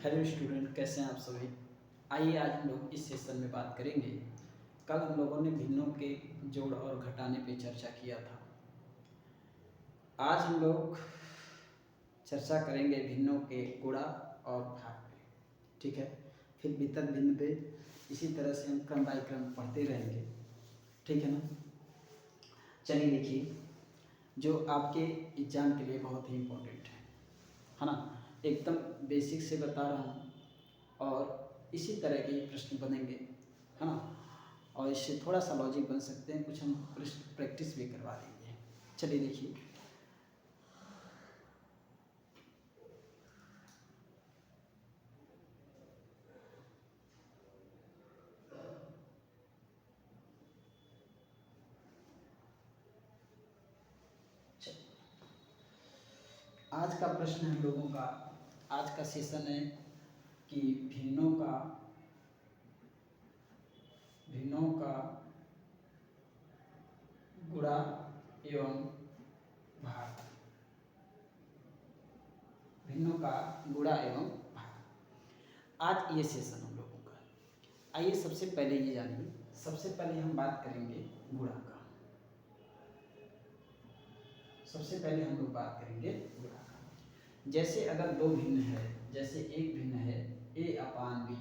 Hello student, कैसे हैं आप सभी। आइए आज हम लोग इस सेशन में बात करेंगे। कल हम लोगों ने भिन्नों के जोड़ और घटाने पे चर्चा किया था। आज हम लोग चर्चा करेंगे भिन्नों के गुणा और भाग पे। ठीक है, फिर वितरण भिन्न पे। इसी तरह से हम क्रम बाय क्रम पढ़ते रहेंगे। ठीक है ना। चलिए देखिए, जो आपके एग्जाम के लिए बहुत ही इम्पोर्टेंट है ना। एकदम बेसिक से बता रहा हूँ और इसी तरह के प्रश्न बनेंगे, है ना। और इससे थोड़ा सा लॉजिक बन सकते हैं, कुछ हम प्रैक्टिस भी करवा देंगे। चलिए देखिए, आज का प्रश्न हम लोगों का, आज का सेशन है कि भिन्नों का गुणा एवं भाग। भिन्नों का गुणा एवं भाग, आज ये सेशन हम लोगों का। आइए सबसे पहले ये जानिए, सबसे पहले हम बात करेंगे गुणा का। सबसे पहले हम लोग बात करेंगे गुणा का। जैसे अगर दो भिन्न है, जैसे एक भिन्न है a अपान बी,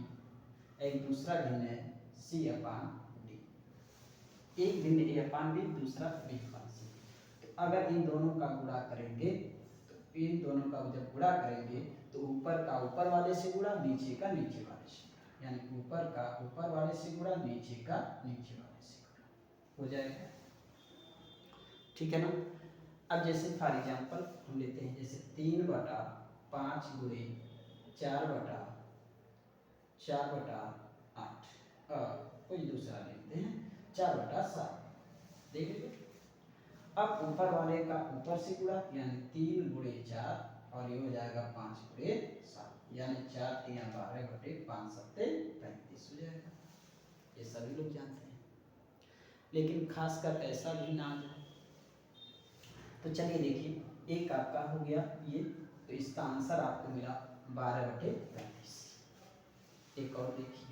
एक दूसरा भिन्न है c अपान डी। एक भिन्न a अपान बी, दूसरा b अपान c। तो अगर इन दोनों का गुणा करेंगे, तो इन दोनों का जब गुणा करेंगे तो ऊपर का ऊपर वाले से गुणा, नीचे का नीचे वाले से गुणा, यानी ऊपर का ऊपर वाले से गुणा, नीचे का नीचे वाले से गुणा हो जाएगा। ठीक है ना। अब जैसे फॉर एग्जाम्पल हम लेते हैं, जैसे 3/5 गुणे 4/8। कोई दूसरा लेते हैं 4/7। देख लीजिए, अब ऊपर वाले का ऊपर से गुणा, यानी 3 गुणे 4, और ये हो जाएगा 5 गुणे 7, यानी 4 3 12 बटे 5 7 35 हो जाएगा। ये सभी लोग जानते हैं, लेकिन खासकर ऐसा भी ना जाए। तो चलिए देखिए, एक आपका हो गया ये, तो इसका आंसर आपको मिला 12/35। एक और देखिए,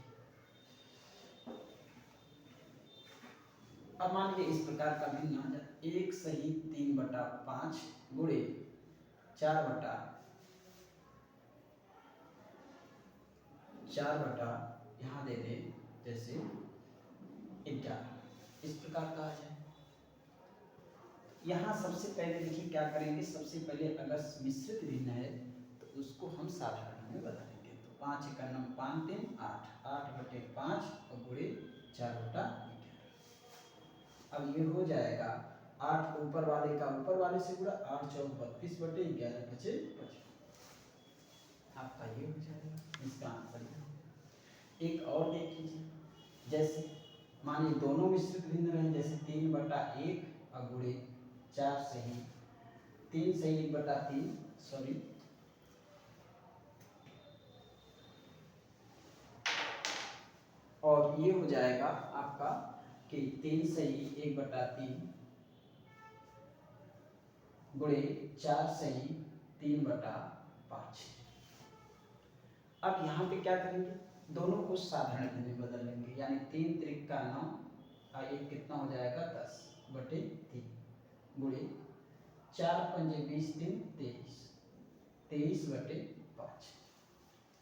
अब मान लीजिए इस प्रकार का भिन्न आ जाए, 1 सही 3/5 गुणे 4/4 यहाँ दे दे जैसे 11, इस प्रकार का आ जाए। यहाँ सबसे पहले देखिए क्या करेंगे, सबसे पहले अगर मिश्रित भिन्न है तो उसको हम साधारण में बदलेंगे। तो 5 का 9 5 3 8, 8/5 और गुणे 4/11। अब ये हो जाएगा 8 ऊपर वाले का ऊपर वाले से गुणा, 8 4 32/11 बचे 55। आपका ये हो जाएगा, इसका आंसर ये हो। एक और देख लीजिए, जैसे मानिए दोनों मिश्रित भिन्न रहे, जैसे 3/1 और गुणे 4 सही 3 सही 1/3, सॉरी, और ये हो जाएगा आपका कि 3 सही 1/3 गुणे 4 सही 3/5। अब यहाँ पे क्या करेंगे, दोनों को साधारण में बदल लेंगे, यानी 3 त्रिक का 9 और एक कितना हो जाएगा 10/3 गुणे 4 पंजे 20 3 23, 23/5।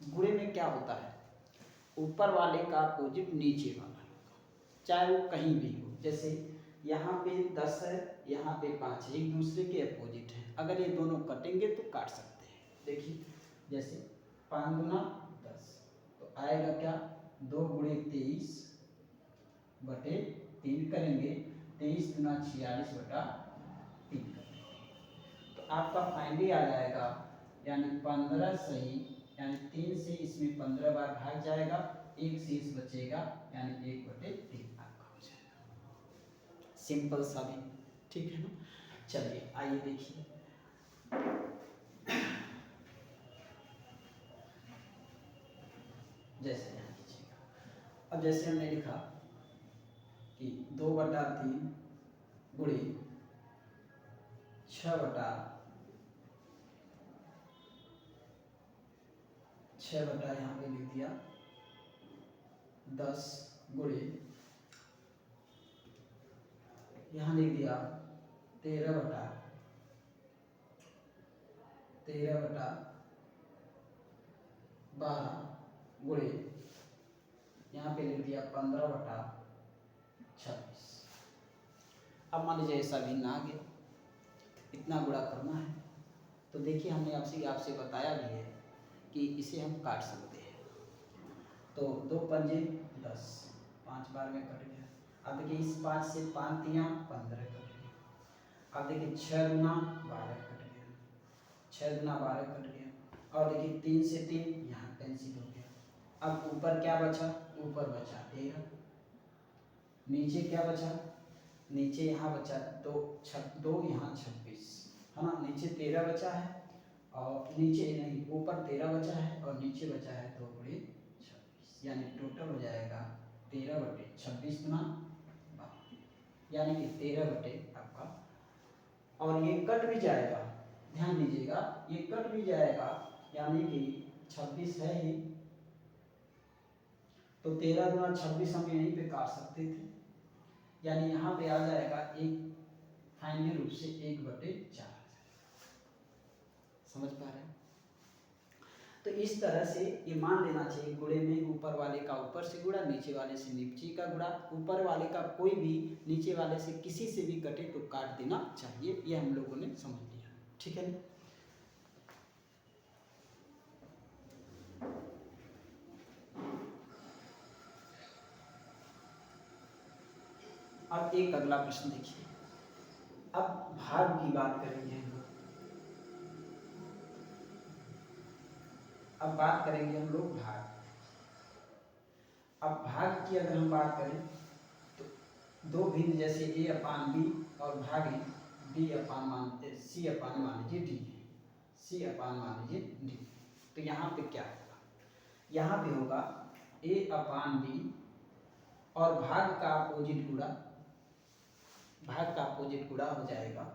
गुणे में क्या होता है, ऊपर वाले का अपोजिट नीचे वाला होगा, चाहे वो कहीं भी हो। जैसे यहाँ पे 10 है, यहाँ पे 5 है, एक दूसरे के अपोजिट है। अगर ये दोनों कटेंगे तो काट सकते हैं। देखिए, जैसे 5 गुना 10 तो आएगा क्या, 2 गुणे 23/3 करेंगे, 23 गुना 46/3 करेंगे, तो आपका फाइनली आ जाएगा, यानी 15 सही, यानी 3 से इसमें 15 बार भाग जाएगा, एक शेष बचेगा, यानी 1/3 आपका हो जाएगा। सिंपल सा भी, ठीक है ना। चलिए आइए देखिए, जैसे यहाँ लीजिएगा। अब जैसे हमने लिखा कि 2/3 गुणे 6/, 6 बटा यहाँ पे लिख दिया 10 गुणे यहाँ लिख दिया 13 बटा 12 गुणे यहाँ पे लिख दिया 15 बटा 26। अब मान लीजिए ऐसा भिन्न आ गया, इतना गुणा करना है। तो देखिए हमने आपसे बताया भी है कि इसे हम काट सकते हैं। तो 2 पंजे 10, 5 बार में कट गया। अब देखिए इस 5 से 5 तियाँ 15 कट गया। अब देखिए 6 गुना 12 कट गया, 6 गुना 12 कट गया। और देखिए 3 से 3 यहाँ कैंसिल हो गया। अब ऊपर क्या बचा? ऊपर बचा 13। नीचे क्या बचा? नीचे यहाँ बचा 2 यहाँ 26 है ना। नीचे 13 बचा है और नीचे नहीं, ऊपर 13 बचा है और नीचे बचा है 2 गुणे 26, यानी टोटल हो जाएगा 13 बटे 26 गुना 12, यानी कि 13 बटे आपका। और ये कट भी जाएगा, ध्यान दीजिएगा, ये कट भी जाएगा, यानी कि 26 है ही, तो 13 गुना 26 हम यहीं पे काट सकते थे, यानी यहाँ पे आ जाएगा एक फाइनली रूप से 1/4। समझ पा रहे हैं? तो इस तरह से ये मान लेना चाहिए, गुणे में ऊपर वाले का ऊपर से गुणा, नीचे वाले से नीचे का गुणा, ऊपर वाले का कोई भी नीचे वाले से किसी से भी कटे तो काट देना चाहिए। ये हम लोगों ने समझ लिया, ठीक है ना। अब एक अगला प्रश्न देखिए, अब भाग की बात करेंगे हम लोग। अब बात करेंगे हम लोग भाग। अब भाग की अगर हम बात करें तो दो भिन्न, जैसे a/b और भागे c/मान लीजिए d, c/मान लीजिए d। तो यहाँ पे क्या होगा? यहाँ पे होगा a/b और भाग का अपोजिट गुणा हो जाएगा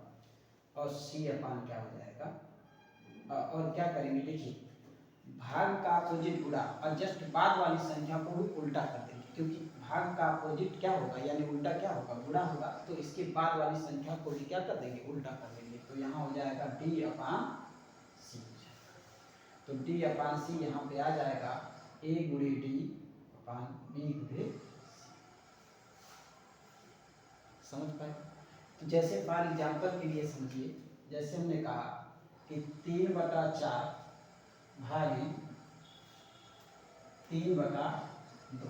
और c/, क्या हो जाएगा, और क्या करेंगे देखिए, भाग का अपोजिट गुणा और जस्ट बाद वाली संख्या को भी उल्टा कर देंगे, क्योंकि भाग का अपोजिट क्या होगा, यानी उल्टा क्या होगा, गुणा होगा, तो इसके बाद वाली संख्या को भी क्या कर देंगे, उल्टा कर देंगे। तो यहाँ हो जाएगा d/c। तो d/c यहाँ पे आ जाएगा a गुणे d/b गुणे c। समझ पाए? तो जैसे फॉर एग्जाम्पल के लिए समझिए, जैसे हमने कहा कि 3/4 भागे 3/2,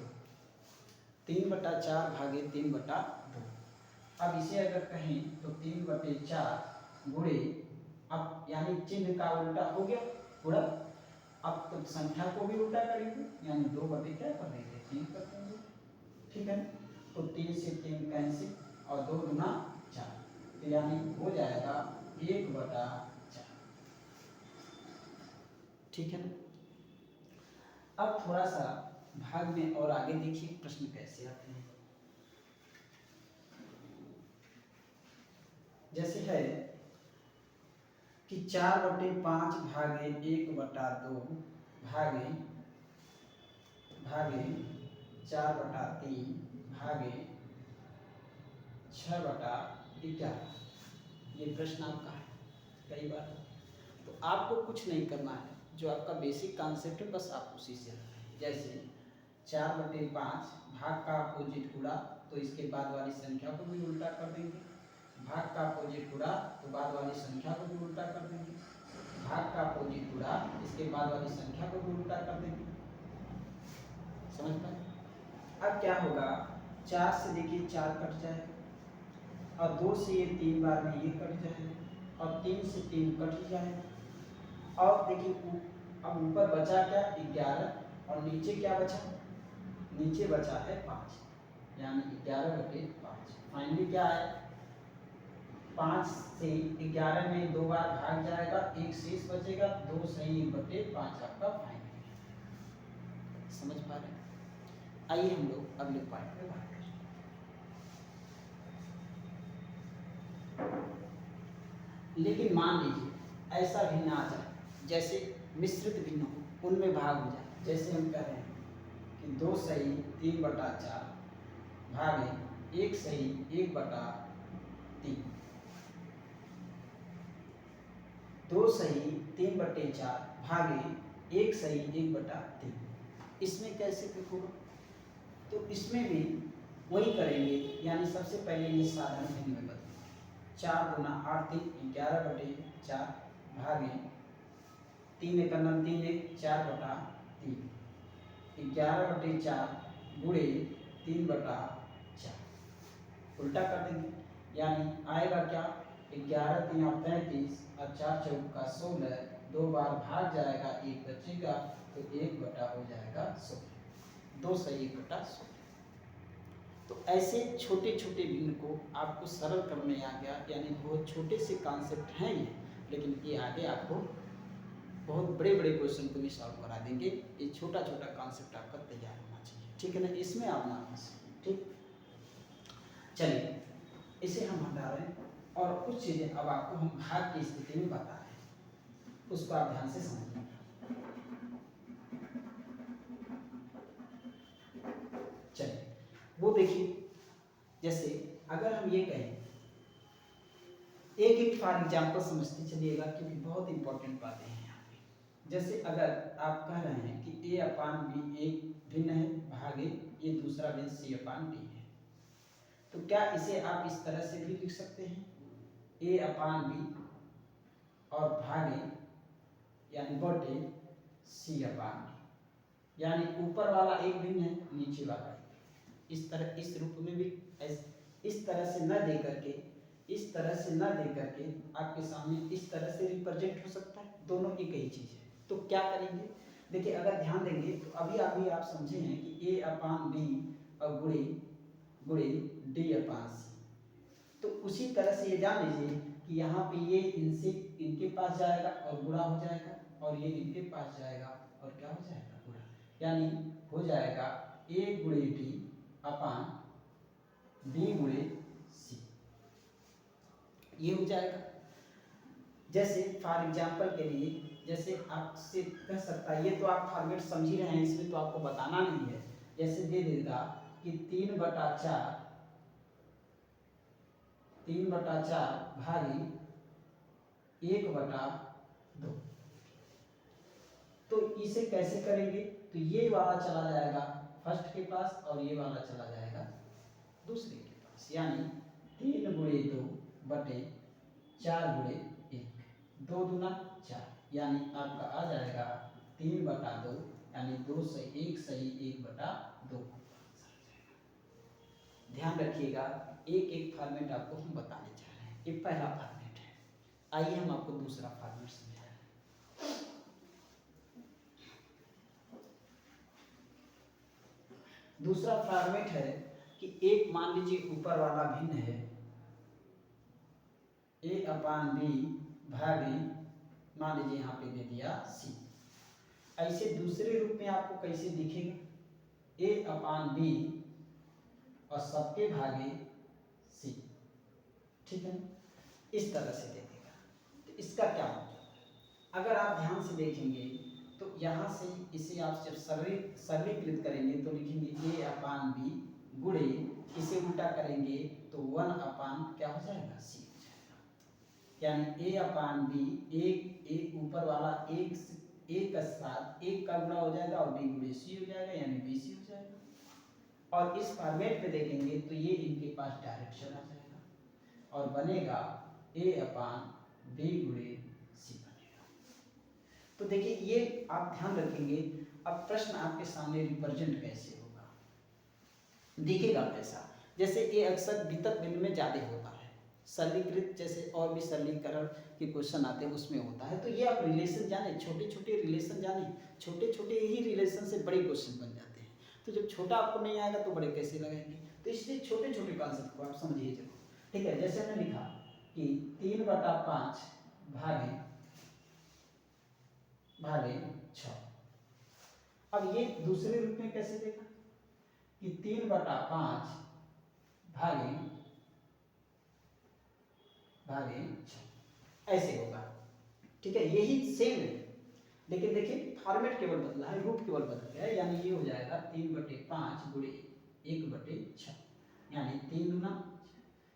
3/4 भागे 3/2। अब इसे अगर कहें तो 3/4 गुणे, अब यानी चिन्ह का उल्टा हो गया गुणा, अब तो संख्या को भी उल्टा करेंगे, यानी 2 बटे क्या कर देंगे, 3 कर देंगे, ठीक है। तो 3 से 3 कैंसिल और 2 गुना 4, तो यानी हो जाएगा 1/4, ठीक है ना। अब थोड़ा सा भाग में और आगे देखिए प्रश्न कैसे आते हैं। जैसे है कि 4/5 भागे 1/2 भागे 4/3 भागे 6/11। ये प्रश्न आपका है कई बार। तो आपको कुछ नहीं करना है, जो आपका बेसिक कॉन्सेप्ट है बस आप उसी से रखें। जैसे 4/5 भाग का अपोजिट गुणा, तो इसके बाद वाली संख्या को भी उल्टा कर देंगे, भाग का अपोजिट गुणा तो बाद वाली संख्या को भी उल्टा कर देंगे, भाग का अपोजिट गुणा इसके बाद वाली संख्या को भी उल्टा कर देंगे। समझ पाए? अब क्या होगा, 4 से देखिए 4 कट जाएगा और 2 से ये 3 बार में ये कट जाएगा और 3 से 3 कट ही जाएगा। और देखिए अब ऊपर बचा क्या, 11 और नीचे क्या बचा, नीचे बचा है 5, यानी 11/5। फाइनली क्या है, 5 से 11 में 2 बार भाग जाएगा, 1 शेष बचेगा, 2 सही 1/5 आपका फाइनल। समझ पा रहे हैं? आइए हम लोग अगले पॉइंट पे बात करें। लेकिन मान लीजिए ऐसा भिन्न आ जाए, जैसे मिश्रित भिन्न हो, उनमें भाग हो जाए। जैसे हम कह रहे हैं कि 2 सही 3/4 भागे 1 सही 1/3, 2 सही 3/4 भागे 1 सही 1/3। इसमें कैसे होगा? तो इसमें भी वही करेंगे, यानी सबसे पहले ये साधारण भिन्न में बदलेंगे। 4 दूना 8 3 11/4 भागे 3 एक 3 एक 4/3, 11/4 गुणे 3/4 उल्टा कर देंगे, यानी आएगा क्या? 11 3 35 और 4 चौका 16, 2 बार भाग जाएगा, 1 बचेगा, तो 1 बटा हो जाएगा 16, 2 सही 1/16। तो ऐसे छोटे छोटे भिन्न को आपको सरल करने आ गया, यानी बहुत छोटे से कॉन्सेप्ट हैं ये, लेकिन ये आगे आपको बहुत बड़े बड़े क्वेश्चन को भी सॉल्व करा देंगे। ये छोटा छोटा कॉन्सेप्ट आपका तैयार होना चाहिए, ठीक है ना? इसमें आप ना फंसिए, ठीक। चलिए इसे हम हटा रहे हैं और कुछ चीज़ें अब आपको हम भाग की स्थिति में बता रहे हैं, उसको आप ध्यान से समझिए। चलिए वो देखिए, जैसे अगर हम ये कहें, एक एक फॉर एग्जाम्पल समझते चलिएगा, क्योंकि बहुत इंपॉर्टेंट बातें हैं यहाँ पे। जैसे अगर आप कह रहे हैं कि a/b एक भिन्न है भागे ये दूसरा भिन्न c/d है, तो क्या इसे आप इस तरह से भी लिख सकते हैं, a/b और भागे यानी बटे c/d, यानी ऊपर वाला एक भिन्न है नीचे वाला एक। इस तरह इस रूप में भी इस तरह से न दे करके, इस तरह से न दे करके आपके सामने इस तरह से रिप्रेजेंट हो सकता है, दोनों एक ही चीज़ है। तो क्या करेंगे? देखिए अगर ध्यान देंगे तो अभी आप समझे हैं कि a/b और गुणे d/c, तो उसी तरह से ये जान लीजिए कि यहाँ पे ये इनसे इनके पास जाएगा और गुणा हो जाएगा, और ये इनके पास जाएगा और क्या हो जाएगा? गुणा, यानी हो जाएगा a गुणे d अपान b गुणे c, ये हो जाएगा। जैसे फॉर एग्जाम्पल के लिए, जैसे आपसे कह सकता है, ये तो आप फॉर्मेट समझ ही रहे हैं, इसमें तो आपको बताना नहीं है। जैसे दे देगा कि 3/4 भागी 1/2, तो इसे कैसे करेंगे? तो ये वाला चला जाएगा फर्स्ट के पास और ये वाला चला जाएगा दूसरे के पास, यानी 3 गुणे 2 बटे 4 गुणे 1, 2 दूना 4, यानी आपका आ जाएगा 3/2, यानी 2 सही 1 सही 1/2। ध्यान रखिएगा, एक एक फॉर्मेट आपको हम बताने जा रहे हैं। ये पहला फॉर्मेट है, आइए हम आपको दूसरा फॉर्मेट समझाएं। दूसरा फॉर्मेट है कि एक मान लीजिए ऊपर वाला भिन्न है a/b भागे, मान लीजिए यहाँ पे दे दिया c। ऐसे दूसरे रूप में आपको कैसे दिखेगा? a/b और सबके भागे c, ठीक है, इस तरह से दे देगा। तो इसका क्या मतलब? अगर आप ध्यान से देखेंगे तो यहाँ से इसे आप जब सरलीकृत करेंगे तो लिखेंगे a/b गुणे, इसे उल्टा करेंगे तो 1/ क्या हो जाएगा? c हो जाएगा, यानी a/b एक ऊपर वाला एक का साथ एक का गुणा हो जाएगा और b गुणे c हो जाएगा, यानी bc हो जाएगा। और इस फॉर्मेट पे देखेंगे तो ये इनके पास डायरेक्ट चला जाएगा और बनेगा a/b गुणे c बनेगा। तो देखिए ये आप ध्यान रखेंगे। अब प्रश्न आपके सामने रिप्रेजेंट कैसे होगा, दिखेगा कैसा? जैसे ये अक्सर वितत भिन्न में ज़्यादा होता है, सरलीकृत जैसे और भी सरलीकरण के क्वेश्चन आते हैं उसमें होता है। तो ये आप रिलेशन जाने, छोटे छोटे रिलेशन जाने, छोटे छोटे ही रिलेशन से बड़े क्वेश्चन बन जाते हैं। तो जब छोटा आपको नहीं आएगा तो बड़े कैसे लगाएंगे? तो इसलिए छोटे छोटे कॉन्सेप्ट को आप समझिए जरूर, ठीक है। जैसे हमने लिखा कि 3/5 भागे 6। अब ये दूसरे रूप में कैसे देखा कि 3/5 भागे 6, ऐसे होगा, ठीक है। यही सेम है, लेकिन देखिए फॉर्मेट केवल बदला है, रूप केवल बदल गया है, यानी ये हो जाएगा 3/5 गुणे 1/6, यानी 3 दूना,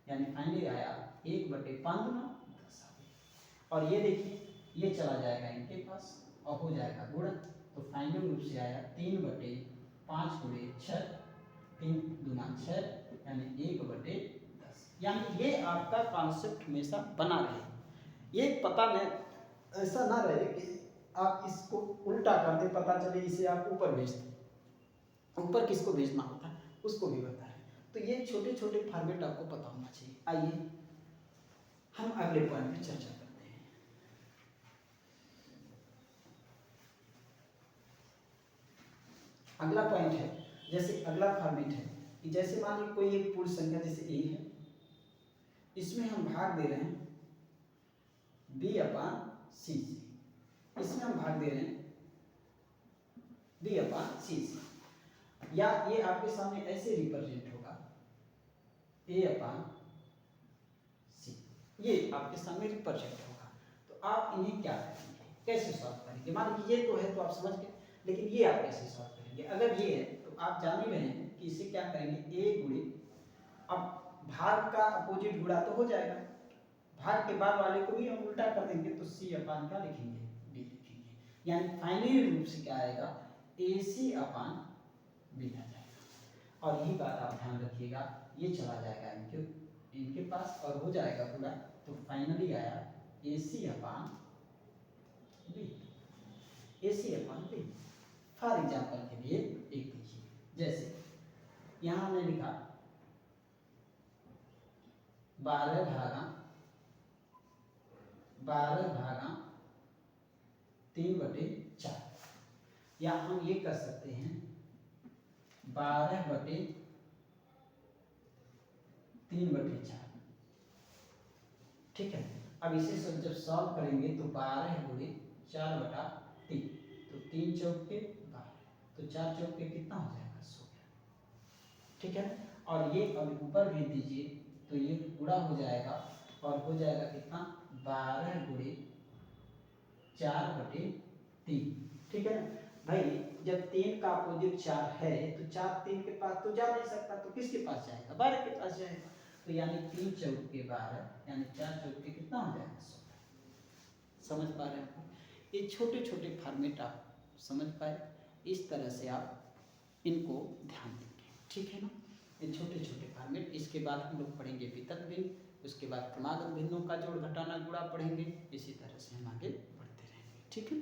यानी फाइनली आया 1/5 दूना 10 आ गया। और ये देखिए ये चला जाएगा इनके पास और हो जाएगा गुणा, तो फाइनल रूप से आया 3/5 गुणे 6, 3 दूना 6, यानी 1/10। यानी ये आपका कॉन्सेप्ट हमेशा बना रहे, ये पता नहीं ऐसा ना रहे कि आप इसको उल्टा कर दे, पता चले इसे आप ऊपर भेज दें, ऊपर किसको भेजना होता है उसको भी बता रहे। तो ये छोटे छोटे फॉर्मेट आपको पता होना चाहिए। आइए हम अगले पॉइंट पे चर्चा करते हैं। अगला पॉइंट है, जैसे अगला फॉर्मेट है कि जैसे मान लीजिए कोई एक पूर्ण संख्या जैसे ए है, इसमें हम भाग दे रहे हैं b/c से, इसमें हम भाग दे रहे हैं b/c से, या ये आपके सामने ऐसे रिप्रेजेंट होगा a/c, ये आपके सामने रिप्रेजेंट होगा। तो आप इन्हें क्या करेंगे, कैसे सॉल्व करेंगे? मान लीजिए ये तो है तो आप समझ गए, लेकिन ये आप कैसे सॉल्व करेंगे? अगर ये है तो आप जान ही रहे हैं कि इसे क्या करेंगे, a गुणे, अब भाग का अपोजिट गुणा तो हो जाएगा, भाग के बाद वाले को भी हम उल्टा कर देंगे, तो c/, क्या लिखेंगे, b लिखेंगे, यानी फाइनली रूप से क्या आएगा, ac/b आ जाएगा। और यही बात आप ध्यान रखिएगा, ये चला जाएगा इनके पास और हो जाएगा पूरा, तो फाइनली आया ac/b, ac/b। फॉर एग्जाम्पल के लिए एक देखिए, जैसे यहाँ हमने लिखा 12/3/4, या हम ये कर सकते हैं 12/3/4, ठीक है। अब इसे सब जब सॉल्व करेंगे तो 12 गुणे 4/3, तो 3 चौके 12, तो 4 चौके कितना हो जाएगा, 16, ठीक है। और ये अब ऊपर भेज दीजिए तो ये पूरा हो जाएगा और हो जाएगा कितना, 12 गुणे 4/3, ठीक है ना भाई। जब 3 का अपोजिट 4 है तो 4 3 के पास तो जा नहीं सकता, तो किसके पास जाएगा, 12 के पास जाएगा, तो यानी 3 चौके 12, यानी 4 चौके कितना हो जाएगा, 16। समझ पा रहे हैं? ये छोटे छोटे फॉर्मेट आप समझ पाए, इस तरह से आप इनको ध्यान देंगे, ठीक है ना। ये छोटे छोटे फॉर्मेट, इसके बाद हम लोग पढ़ेंगे वितत भिन्न, उसके बाद क्रमागत भिन्नों का जोड़ घटाना गुणा पढ़ेंगे, इसी तरह से हम आगे बढ़ते रहेंगे, ठीक है।